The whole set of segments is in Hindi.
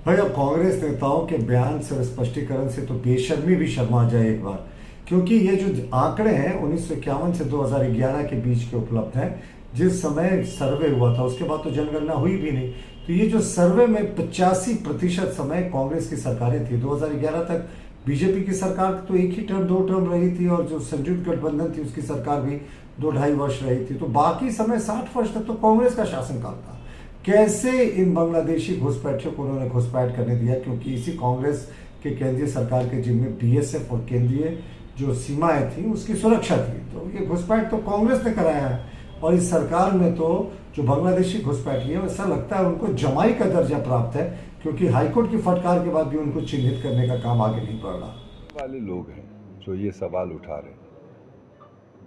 भाई अब कांग्रेस नेताओं के बयान से और स्पष्टीकरण से तो बेशर्मी भी शर्मा जाए एक बार। क्योंकि ये जो आंकड़े हैं 1951 से 2011 के बीच के उपलब्ध हैं। जिस समय सर्वे हुआ था उसके बाद तो जनगणना हुई भी नहीं। तो ये जो सर्वे में 85% समय कांग्रेस की सरकारें थी। 2011 तक बीजेपी की सरकार तो एक ही टर्म 2 टर्म रही थी, और जो संयुक्त गठबंधन थी उसकी सरकार भी 2-2.5 वर्ष रही थी। तो बाकी समय 60 वर्ष तक तो कांग्रेस का शासनकाल था। कैसे इन बांग्लादेशी घुसपैठियों को उन्होंने घुसपैठ करने दिया? क्योंकि इसी कांग्रेस के केंद्रीय सरकार के जिम्मे बीएसएफ और केंद्रीय जो सीमाएं थी उसकी सुरक्षा थी। तो ये घुसपैठ तो कांग्रेस ने कराया है। और इस सरकार में तो जो बांग्लादेशी घुसपैठी है ऐसा लगता है उनको जमाई का दर्जा प्राप्त है, क्योंकि हाईकोर्ट की फटकार के बाद भी उनको चिन्हित करने का काम आगे नहीं बढ़ रहा। वाले लोग हैं जो ये सवाल उठा रहे हैं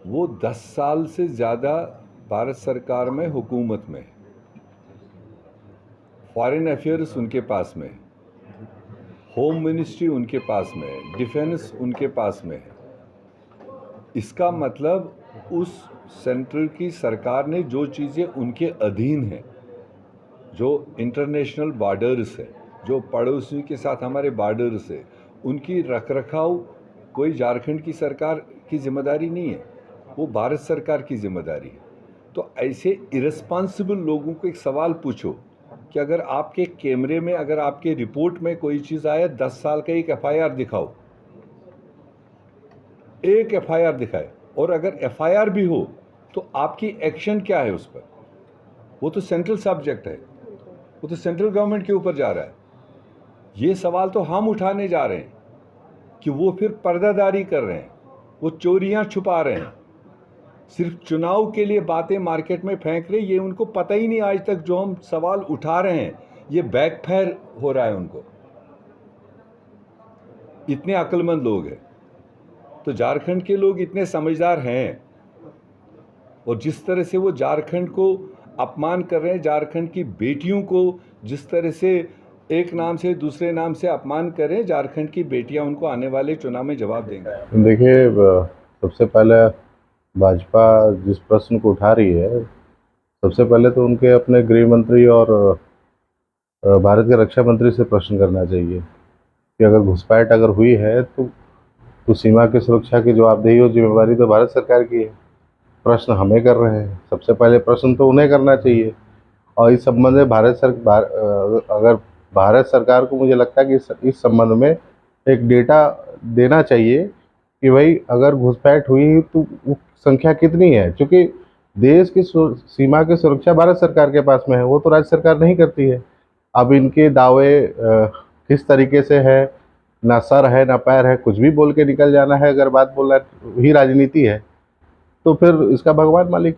वो 10 साल से ज़्यादा भारत सरकार में हुकूमत में, फॉरेन अफेयर्स उनके पास में, होम मिनिस्ट्री उनके पास में, डिफेंस उनके पास में है। इसका मतलब उस सेंट्रल की सरकार ने जो चीज़ें उनके अधीन हैं, जो इंटरनेशनल बॉर्डर्स है, जो पड़ोसी के साथ हमारे बॉर्डर्स है, उनकी रखरखाव कोई झारखंड की सरकार की जिम्मेदारी नहीं है, वो भारत सरकार की जिम्मेदारी है। तो ऐसे इरेस्पॉन्सिबल लोगों को एक सवाल पूछो कि अगर आपके कैमरे में, अगर आपके रिपोर्ट में कोई चीज़ आया, 10 साल का एक एफआईआर दिखाओ, एक एफआईआर दिखाए, और अगर एफआईआर भी हो तो आपकी एक्शन क्या है उस पर? वो तो सेंट्रल सब्जेक्ट है, वो तो सेंट्रल गवर्नमेंट के ऊपर जा रहा है। ये सवाल तो हम उठाने जा रहे हैं कि वो फिर पर्दादारी कर रहे हैं, वो चोरियां छुपा रहे हैं, सिर्फ चुनाव के लिए बातें मार्केट में फेंक रहे। ये उनको पता ही नहीं आज तक जो हम सवाल उठा रहे हैं ये बैकफायर हो रहा है उनको। इतने अक्लमंद लोग हैं। तो झारखंड के लोग इतने समझदार हैं, और जिस तरह से वो झारखंड को अपमान कर रहे हैं, झारखंड की बेटियों को जिस तरह से एक नाम से दूसरे नाम से अपमान कर रहे हैं, झारखंड की बेटियां उनको आने वाले चुनाव में जवाब देंगे। देखिए, सबसे पहले भाजपा जिस प्रश्न को उठा रही है, सबसे पहले तो उनके अपने गृह मंत्री और भारत के रक्षा मंत्री से प्रश्न करना चाहिए कि अगर घुसपैठ अगर हुई है तो सीमा की सुरक्षा की जवाबदेही और जिम्मेवारी तो भारत सरकार की है। प्रश्न हमें कर रहे हैं, सबसे पहले प्रश्न तो उन्हें करना चाहिए। और इस संबंध में अगर भारत सरकार को, मुझे लगता है कि इस संबंध में एक डेटा देना चाहिए कि भाई अगर घुसपैठ हुई तो वो संख्या कितनी है, क्योंकि देश की सीमा की सुरक्षा भारत सरकार के पास में है, वो तो राज्य सरकार नहीं करती है। अब इनके दावे किस तरीके से है, ना सर है ना पैर है, कुछ भी बोल के निकल जाना है। अगर बात बोलना ही राजनीति है तो फिर इसका भगवान मालिक है।